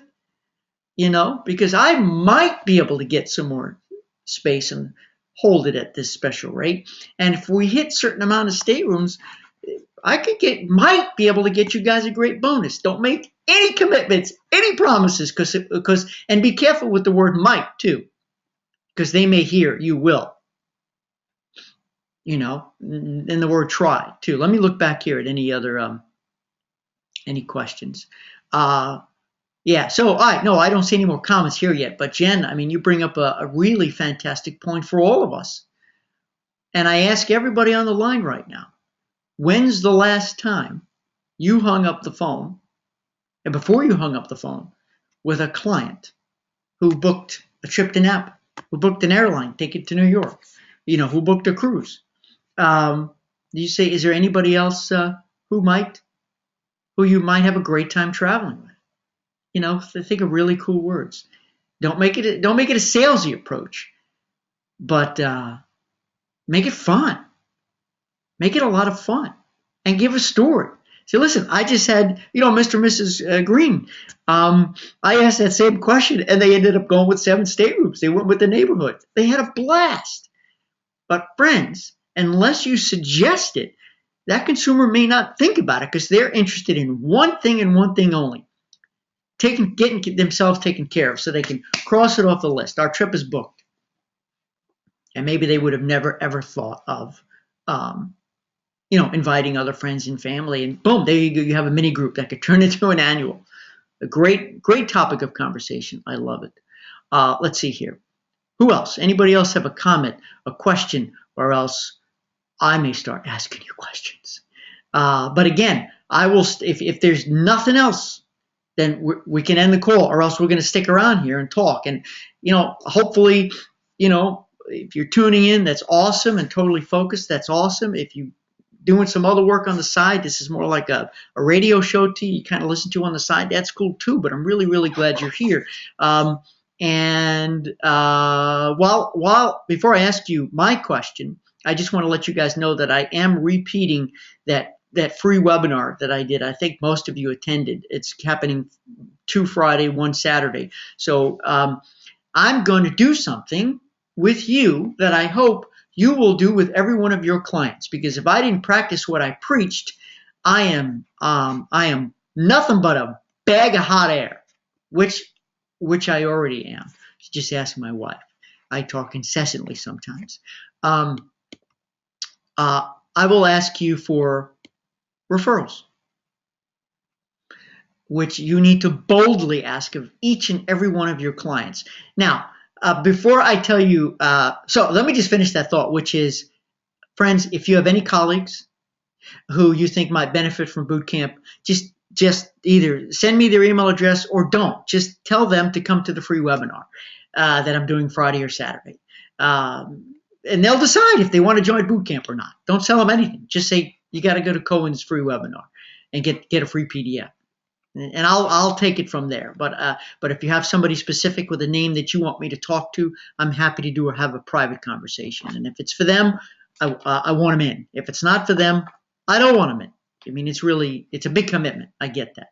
Because I might be able to get some more space and hold it at this special rate. And if we hit certain amount of staterooms, I might be able to get you guys a great bonus. Don't make any commitments, any promises, and be careful with the word might too, because they may hear you will. And the word try too. Let me look back here at any other any questions. Yeah. So all right. No, I don't see any more comments here yet. But Jen, I mean, you bring up a really fantastic point for all of us. And I ask everybody on the line right now, when's the last time you hung up the phone, and before you hung up the phone, with a client who booked a trip to Napa, who booked an airline ticket to New York, who booked a cruise? You say, is there anybody else who you might have a great time traveling with? Think of really cool words. Don't make it a salesy approach. but make it fun. Make it a lot of fun, and give a story. So listen, I just had, Mr. and Mrs. Green. I asked that same question, and they ended up going with 7 staterooms. They went with the neighborhood. They had a blast. But friends, unless you suggest it, that consumer may not think about it because they're interested in one thing and one thing only: getting themselves taken care of, so they can cross it off the list. Our trip is booked, and maybe they would have never ever thought of inviting other friends and family, and boom, there you go. You have a mini group that could turn into an annual. A great topic of conversation. I love it. Let's see here. Who else? Anybody else have a comment, a question, or else I may start asking you questions. But again, I will. If there's nothing else, then we can end the call, or else we're going to stick around here and talk. And hopefully, if you're tuning in, that's awesome, and totally focused. That's awesome. If you doing some other work on the side, this is more like a radio show to you kind of listen to on the side. That's cool too, but I'm really, really glad you're here. While before I ask you my question, I just want to let you guys know that I am repeating that free webinar that I did. I think most of you attended. It's happening 2 Friday, 1 Saturday. So I'm going to do something with you that I hope you will do with every one of your clients, because if I didn't practice what I preached, I am nothing but a bag of hot air, which I already am. Just ask my wife. I talk incessantly sometimes. I will ask you for referrals, which you need to boldly ask of each and every one of your clients. Now, before I tell you, so let me just finish that thought, which is, friends, if you have any colleagues who you think might benefit from boot camp, just either send me their email address or don't. Just tell them to come to the free webinar that I'm doing Friday or Saturday. And they'll decide if they want to join boot camp or not. Don't sell them anything. Just say, you got to go to Cohen's free webinar and get a free PDF. And I'll take it from there. But if you have somebody specific with a name that you want me to talk to, I'm happy to have a private conversation. And if it's for them, I want them in. If it's not for them, I don't want them in. I mean, it's a big commitment. I get that.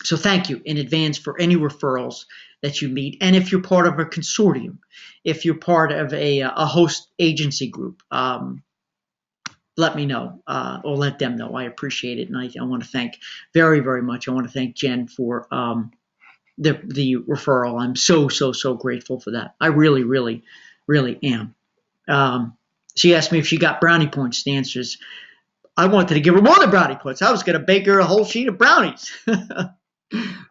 So thank you in advance for any referrals that you meet. And if you're part of a consortium, if you're part of a host agency group, let me know or let them know. I appreciate it. And I want to thank very, very much. I want to thank Jen for the referral. I'm so grateful for that. I really, really, really am. She asked me if she got brownie points. The answer is, I wanted to give her more than brownie points. I was going to bake her a whole sheet of brownies.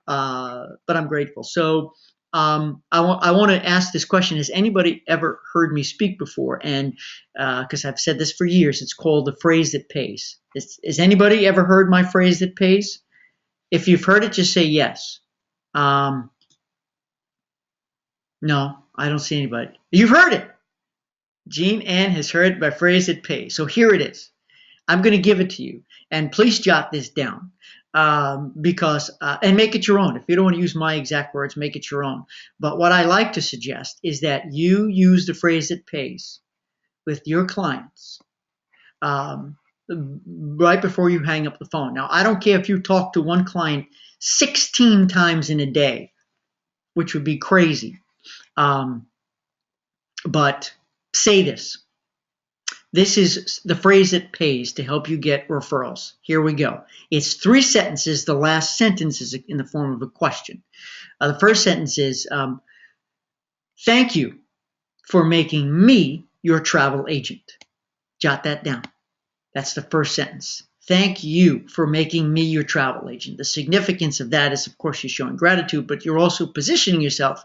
But I'm grateful. So I want to ask this question. Has anybody ever heard me speak before? And because I've said this for years, it's called the phrase that pays. Has anybody ever heard my phrase that pays? If you've heard it, just say yes. No, I don't see anybody. You've heard it. Jean Ann has heard my phrase that pays. So here it is. I'm going to give it to you. And please jot this down. Because and make it your own. If you don't want to use my exact words, make it your own. But what I like to suggest is that you use the phrase that pays with your clients right before you hang up the phone. Now, I don't care if you talk to one client 16 times in a day, which would be crazy. But say this. This is the phrase that pays to help you get referrals. Here we go. It's 3 sentences. The last sentence is in the form of a question. The first sentence is, thank you for making me your travel agent. Jot that down. That's the first sentence. Thank you for making me your travel agent. The significance of that is, of course, you're showing gratitude, but you're also positioning yourself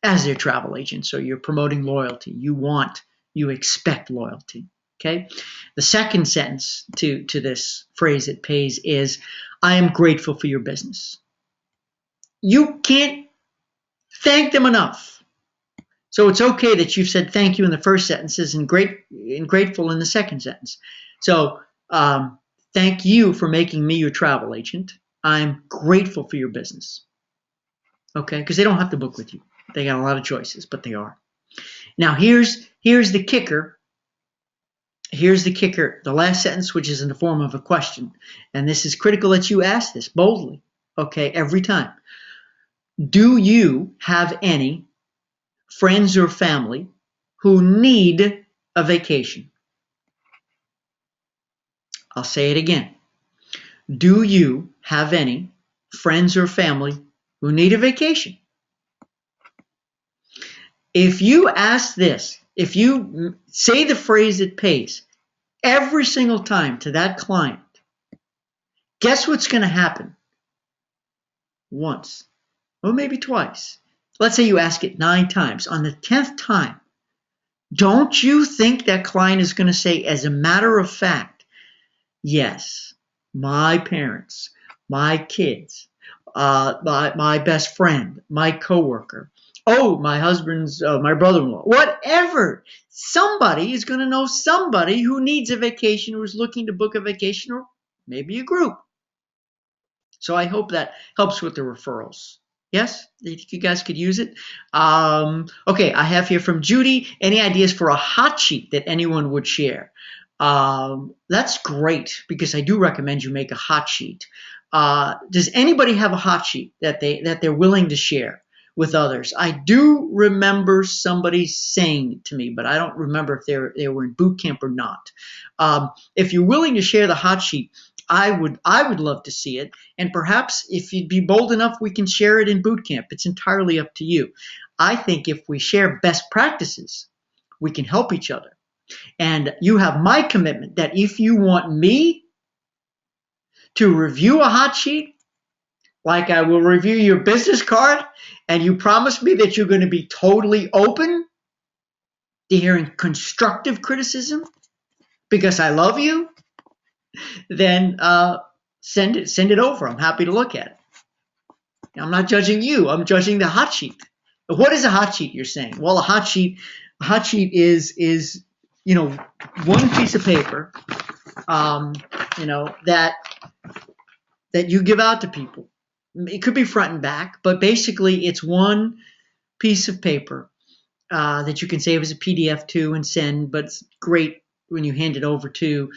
as their travel agent. So you're promoting loyalty. You expect loyalty. Okay. The second sentence to this phrase that pays is, I am grateful for your business. You can't thank them enough. So it's okay that you've said thank you in the first sentences and grateful in the second sentence. So thank you for making me your travel agent. I'm grateful for your business. Okay. Because they don't have to book with you. They got a lot of choices, but they are. Now here's the kicker. Here's the kicker. The last sentence, which is in the form of a question, and this is critical that you ask this boldly. Okay, every time. Do you have any friends or family who need a vacation? I'll say it again. Do you have any friends or family who need a vacation? If you ask this, if you say the phrase that pays every single time to that client, guess what's going to happen? Once, or maybe twice. Let's say you ask it 9 times. On the 10th time, don't you think that client is going to say, as a matter of fact, yes, my parents, my kids, my best friend, my coworker, oh, my husband's, my brother-in-law, whatever. Somebody is going to know somebody who needs a vacation, who is looking to book a vacation, or maybe a group. So I hope that helps with the referrals. Yes, you think you guys could use it? Okay, I have here from Judy, any ideas for a hot sheet that anyone would share? That's great, because I do recommend you make a hot sheet. Does anybody have a hot sheet that they're willing to share with others? I do remember somebody saying to me, but I don't remember if they were in boot camp or not. If you're willing to share the hot sheet, I would love to see it. And perhaps if you'd be bold enough, we can share it in boot camp. It's entirely up to you. I think if we share best practices, we can help each other. And you have my commitment that if you want me to review a hot sheet, like I will review your business card, and you promise me that you're going to be totally open to hearing constructive criticism because I love you, then send it over. I'm happy to look at it. I'm not judging you. I'm judging the hot sheet. What is a hot sheet, you're saying? Well, a hot sheet is one piece of paper, that you give out to people. It could be front and back, but basically it's one piece of paper that you can save as a PDF too and send, but it's great when you hand it over to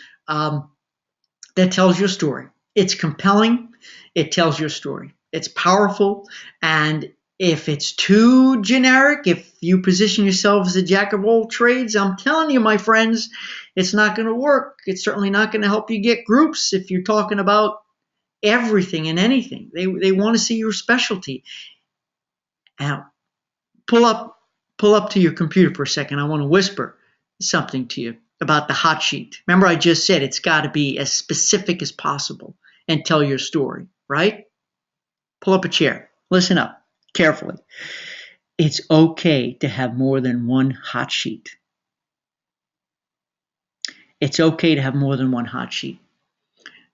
that tells your story. It's compelling. It tells your story. It's powerful. And if it's too generic, if you position yourself as a jack of all trades, I'm telling you, my friends, it's not going to work. It's certainly not going to help you get groups if you're talking about everything and anything. They want to see your specialty. Now, pull up to your computer for a second. I want to whisper something to you about the hot sheet. Remember, I just said it's got to be as specific as possible and tell your story, right? Pull up a chair. Listen up carefully. It's okay to have more than one hot sheet. It's okay to have more than one hot sheet.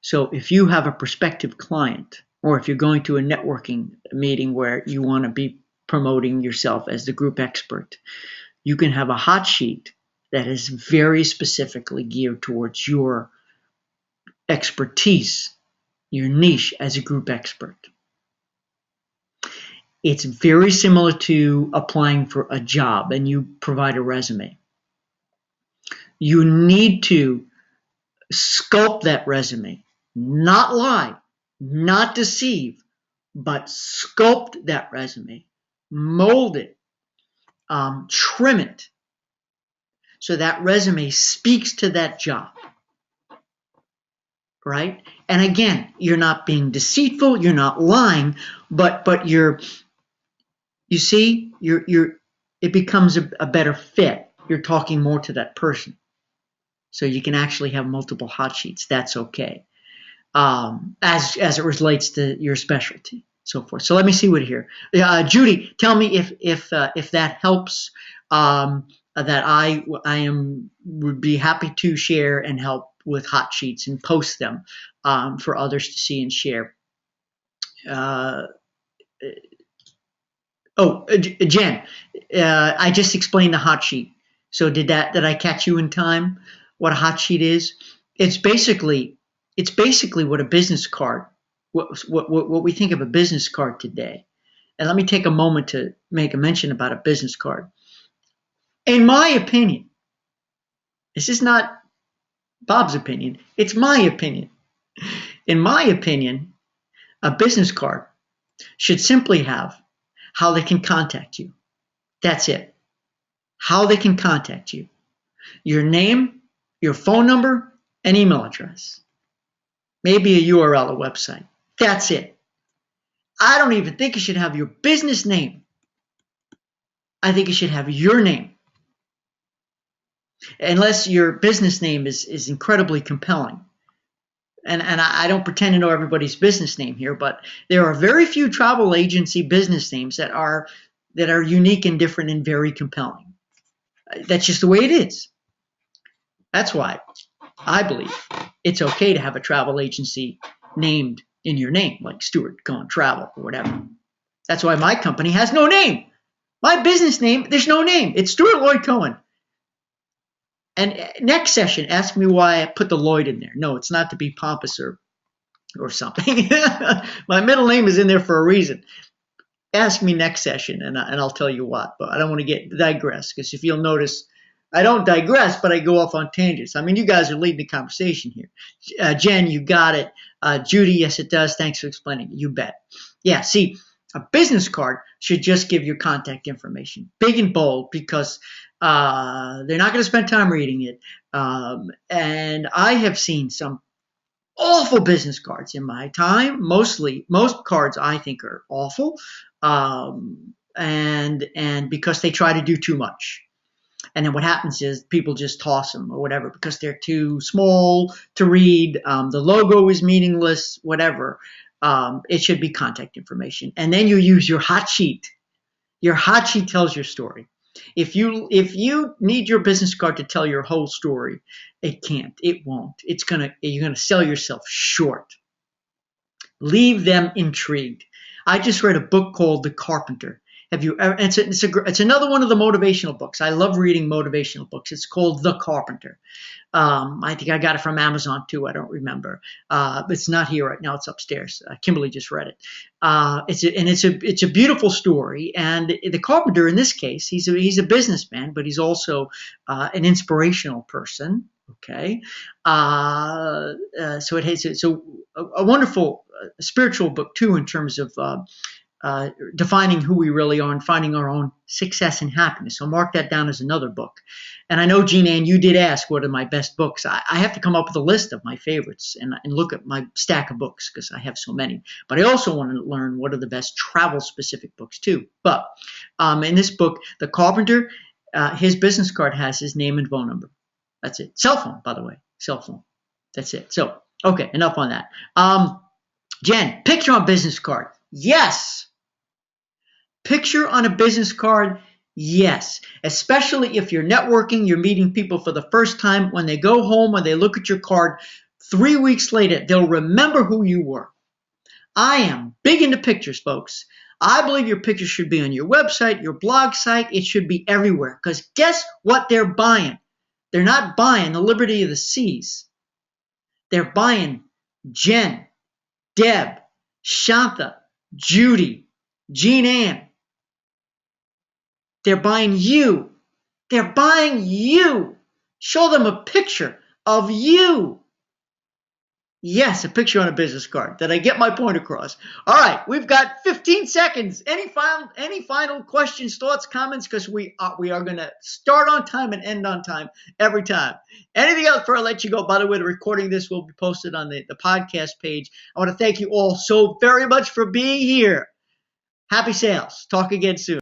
So if you have a prospective client, or if you're going to a networking meeting where you want to be promoting yourself as the group expert, you can have a hot sheet that is very specifically geared towards your expertise, your niche as a group expert. It's very similar to applying for a job and you provide a resume. You need to sculpt that resume, not lie, not deceive, but sculpt that resume, mold it, trim it, so that resume speaks to that job, right? And again, you're not being deceitful, you're not lying, but you see, it becomes a better fit. You're talking more to that person. So you can actually have multiple hot sheets. That's okay. As it relates to your specialty, so forth. So let me see what here. Judy, tell me if that helps. That I would be happy to share and help with hot sheets and post them for others to see and share. Jen, I just explained the hot sheet. So did I catch you in time? What a hot sheet is? It's basically what a business card, what we think of a business card today. And let me take a moment to make a mention about a business card. In my opinion, this is not Bob's opinion, it's my opinion. In my opinion, a business card should simply have how they can contact you. That's it. How they can contact you. Your name, your phone number, and email address. Maybe a URL, a website. That's it. I don't even think it should have your business name. I think it should have your name. Unless your business name is incredibly compelling. And I don't pretend to know everybody's business name here, but there are very few travel agency business names that are unique and different and very compelling. That's just the way it is. That's why I believe it's okay to have a travel agency named in your name, like Stuart Cohen Travel or whatever. That's why my company has no name. My business name, there's no name. It's Stuart Lloyd Cohen. And next session, ask me why I put the Lloyd in there. No, it's not to be pompous or something. My middle name is in there for a reason. Ask me next session, and I'll tell you what. But I don't want to digress, because if you'll notice, I don't digress, but I go off on tangents. I mean, you guys are leading the conversation here. Jen, you got it. Judy, yes, it does. Thanks for explaining it. You bet. Yeah, see, a business card should just give your contact information, big and bold, because they're not going to spend time reading it. And I have seen some awful business cards in my time. Most cards I think are awful, and because they try to do too much. And then what happens is people just toss them or whatever because they're too small to read. The logo is meaningless, whatever. It should be contact information. And then you use your hot sheet. Your hot sheet tells your story. If you need your business card to tell your whole story, it can't. It won't. You're gonna sell yourself short. Leave them intrigued. I just read a book called The Carpenter. Have you ever? It's another one of the motivational books. I love reading motivational books. It's called The Carpenter. I think I got it from Amazon too. I don't remember. It's not here right now. It's upstairs. Kimberly just read it. It's a beautiful story. And the carpenter in this case, he's a businessman, but he's also an inspirational person. Okay, so it's a wonderful spiritual book too in terms of defining who we really are and finding our own success and happiness. So mark that down as another book. And I know, Jean Ann, you did ask what are my best books. I have to come up with a list of my favorites and look at my stack of books because I have so many. But I also want to learn what are the best travel-specific books too. But in this book, The Carpenter, his business card has his name and phone number. That's it. Cell phone, by the way. Cell phone. That's it. So, okay, enough on that. Jen, picture on business card. Yes. Picture on a business card, yes. Especially if you're networking, you're meeting people for the first time. When they go home, when they look at your card, 3 weeks later, they'll remember who you were. I am big into pictures, folks. I believe your picture should be on your website, your blog site. It should be everywhere. Because guess what they're buying? They're not buying the Liberty of the Seas. They're buying Jen, Deb, Shantha, Judy, Jean Ann. They're buying you. They're buying you. Show them a picture of you. Yes, a picture on a business card. Did I get my point across? All right, we've got 15 seconds. Any final questions, thoughts, comments? Because we are going to start on time and end on time every time. Anything else before I let you go? By the way, the recording of this will be posted on the podcast page. I want to thank you all so very much for being here. Happy sales. Talk again soon.